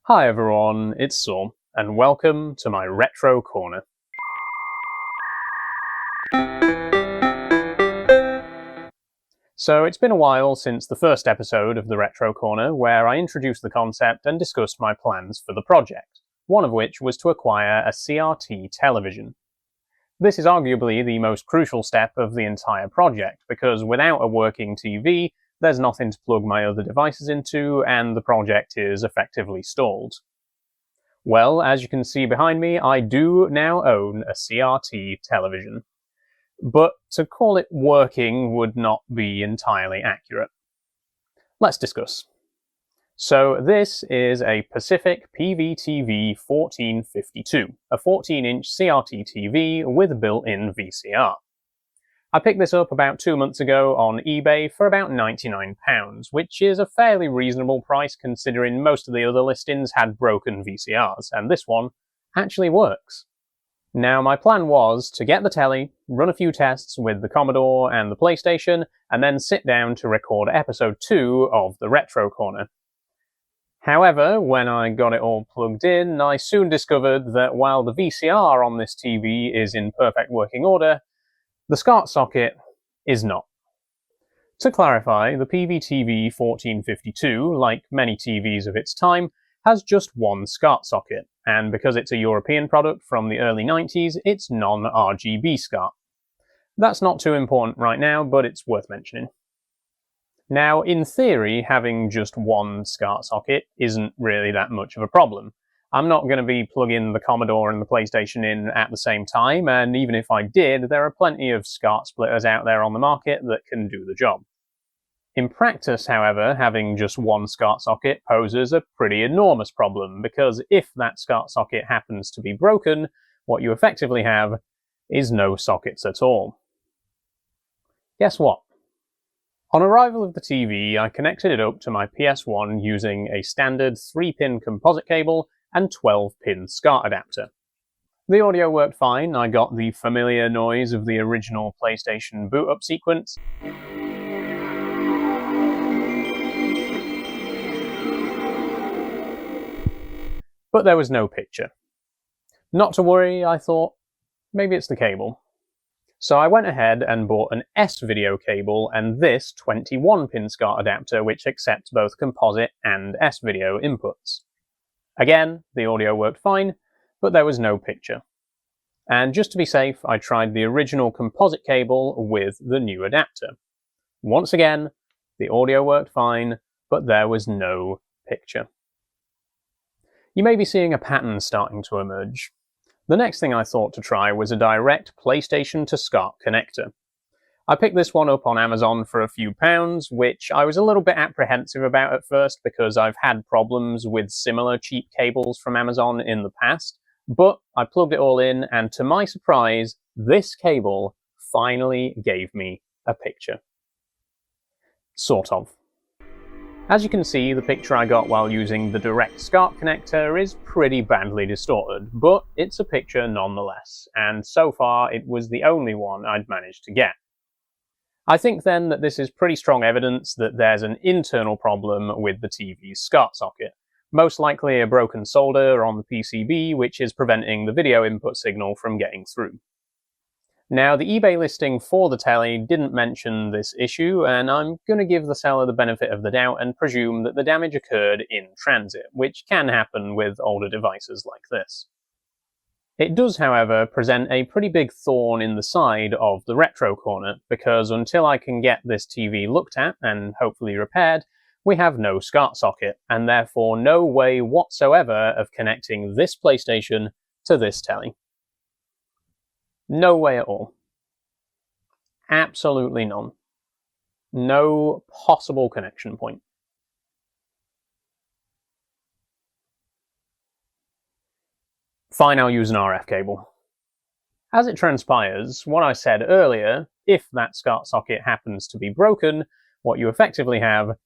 Hi everyone, it's Saul, and welcome to my Retro Corner. So it's been a while since the first episode of the Retro Corner, where I introduced the concept and discussed my plans for the project, one of which was to acquire a CRT television. This is arguably the most crucial step of the entire project, because without a working TV, there's nothing to plug my other devices into, and the project is effectively stalled. Well, as you can see behind me, I do now own a CRT television. But to call it working would not be entirely accurate. Let's discuss. So this is a Pacific PVTV1452, a 14-inch CRT TV with a built-in VCR. I picked this up about 2 months ago on eBay for about £99, which is a fairly reasonable price considering most of the other listings had broken VCRs, and this one actually works. Now, my plan was to get the telly, run a few tests with the Commodore and the PlayStation, and then sit down to record episode 2 of the Retro Corner. However, when I got it all plugged in, I soon discovered that while the VCR on this TV is in perfect working order, the SCART socket is not. To clarify, the PVTV1452, like many TVs of its time, has just one SCART socket, and because it's a European product from the early 90s, it's non-RGB SCART. That's not too important right now, but it's worth mentioning. Now, in theory, having just one SCART socket isn't really that much of a problem. I'm not going to be plugging the Commodore and the PlayStation in at the same time, and even if I did, there are plenty of SCART splitters out there on the market that can do the job. In practice, however, having just one SCART socket poses a pretty enormous problem, because if that SCART socket happens to be broken, what you effectively have is no sockets at all. Guess what? On arrival of the TV, I connected it up to my PS1 using a standard 3-pin composite cable and 12-pin SCART adapter. The audio worked fine. I got the familiar noise of the original PlayStation boot-up sequence. But there was no picture. Not to worry, I thought, maybe it's the cable. So I went ahead and bought an S-video cable and this 21-pin SCART adapter, which accepts both composite and S-video inputs. Again, the audio worked fine, but there was no picture. And just to be safe, I tried the original composite cable with the new adapter. Once again, the audio worked fine, but there was no picture. You may be seeing a pattern starting to emerge. The next thing I thought to try was a direct PlayStation to SCART connector. I picked this one up on Amazon for a few pounds, which I was a little bit apprehensive about at first because I've had problems with similar cheap cables from Amazon in the past, but I plugged it all in, and to my surprise, this cable finally gave me a picture. Sort of. As you can see, the picture I got while using the direct SCART connector is pretty badly distorted, but it's a picture nonetheless, and so far it was the only one I'd managed to get. I think then that this is pretty strong evidence that there's an internal problem with the TV's SCART socket, most likely a broken solder on the PCB which is preventing the video input signal from getting through. Now, the eBay listing for the telly didn't mention this issue, and I'm going to give the seller the benefit of the doubt and presume that the damage occurred in transit, which can happen with older devices like this. It does, however, present a pretty big thorn in the side of the Retro Corner, because until I can get this TV looked at and hopefully repaired, we have no SCART socket, and therefore no way whatsoever of connecting this PlayStation to this telly. No way at all. Absolutely none. No possible connection point. Fine, I'll use an RF cable. As it transpires, what I said earlier, if that SCART socket happens to be broken, what you effectively have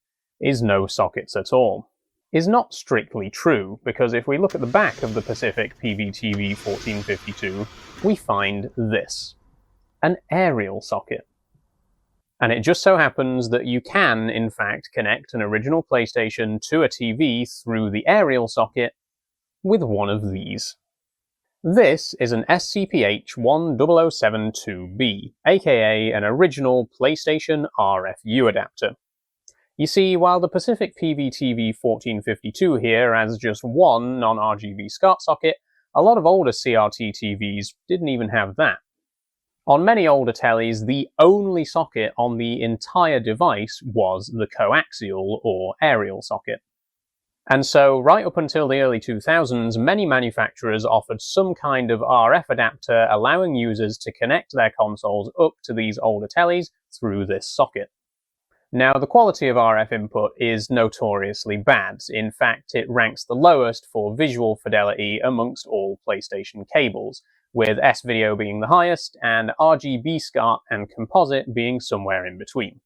is no sockets at all. Is not strictly true, because if we look at the back of the Pacific PVTV1452, we find this. An aerial socket. And it just so happens that you can, in fact, connect an original PlayStation to a TV through the aerial socket with one of these. This is an SCPH1452B, aka an original PlayStation RFU adapter. You see, while the Pacific PVTV1452 here has just one non-RGB SCART socket, a lot of older CRT TVs didn't even have that. On many older tellies, the only socket on the entire device was the coaxial or aerial socket. And so, right up until the early 2000s, many manufacturers offered some kind of RF adapter allowing users to connect their consoles up to these older tellies through this socket. Now, the quality of RF input is notoriously bad. In fact, it ranks the lowest for visual fidelity amongst all PlayStation cables, with S-Video being the highest, and RGB SCART and composite being somewhere in between.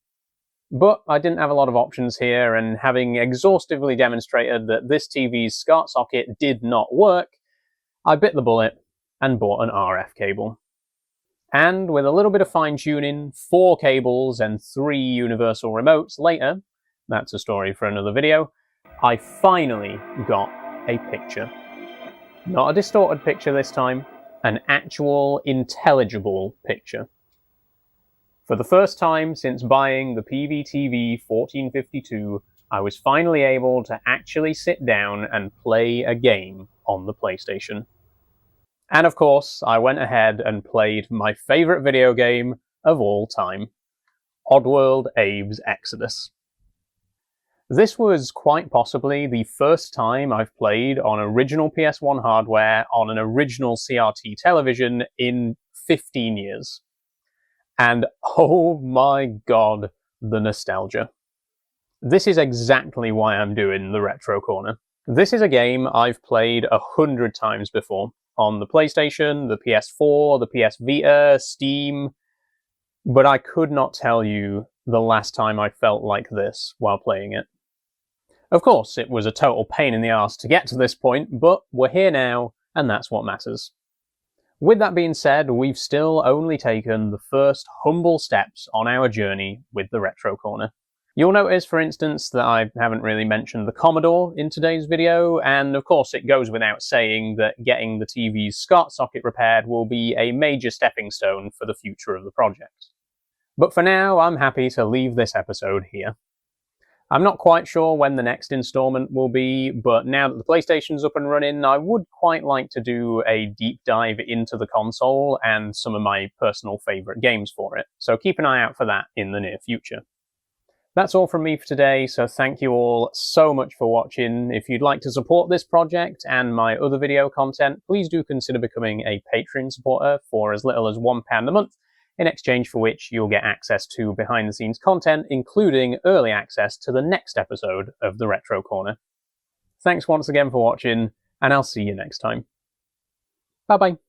But I didn't have a lot of options here, and having exhaustively demonstrated that this TV's SCART socket did not work, I bit the bullet and bought an RF cable. And with a little bit of fine-tuning, 4 cables and 3 universal remotes later, that's a story for another video, I finally got a picture. Not a distorted picture this time, an actual intelligible picture. For the first time since buying the PVTV1452, I was finally able to actually sit down and play a game on the PlayStation. And of course, I went ahead and played my favourite video game of all time, Oddworld Abe's Exodus. This was quite possibly the first time I've played on original PS1 hardware on an original CRT television in 15 years. And oh my god, the nostalgia. This is exactly why I'm doing the Retro Corner. This is a game I've played 100 times before, on the PlayStation, the PS4, the PS Vita, Steam, but I could not tell you the last time I felt like this while playing it. Of course, it was a total pain in the arse to get to this point, but we're here now, and that's what matters. With that being said, we've still only taken the first humble steps on our journey with the Retro Corner. You'll notice, for instance, that I haven't really mentioned the Commodore in today's video, and of course it goes without saying that getting the TV's SCART socket repaired will be a major stepping stone for the future of the project. But for now, I'm happy to leave this episode here. I'm not quite sure when the next installment will be, but now that the PlayStation's up and running, I would quite like to do a deep dive into the console and some of my personal favourite games for it, so keep an eye out for that in the near future. That's all from me for today, so thank you all so much for watching. If you'd like to support this project and my other video content, please do consider becoming a Patreon supporter for as little as £1 a month, in exchange for which you'll get access to behind-the-scenes content, including early access to the next episode of the Retro Corner. Thanks once again for watching, and I'll see you next time. Bye-bye.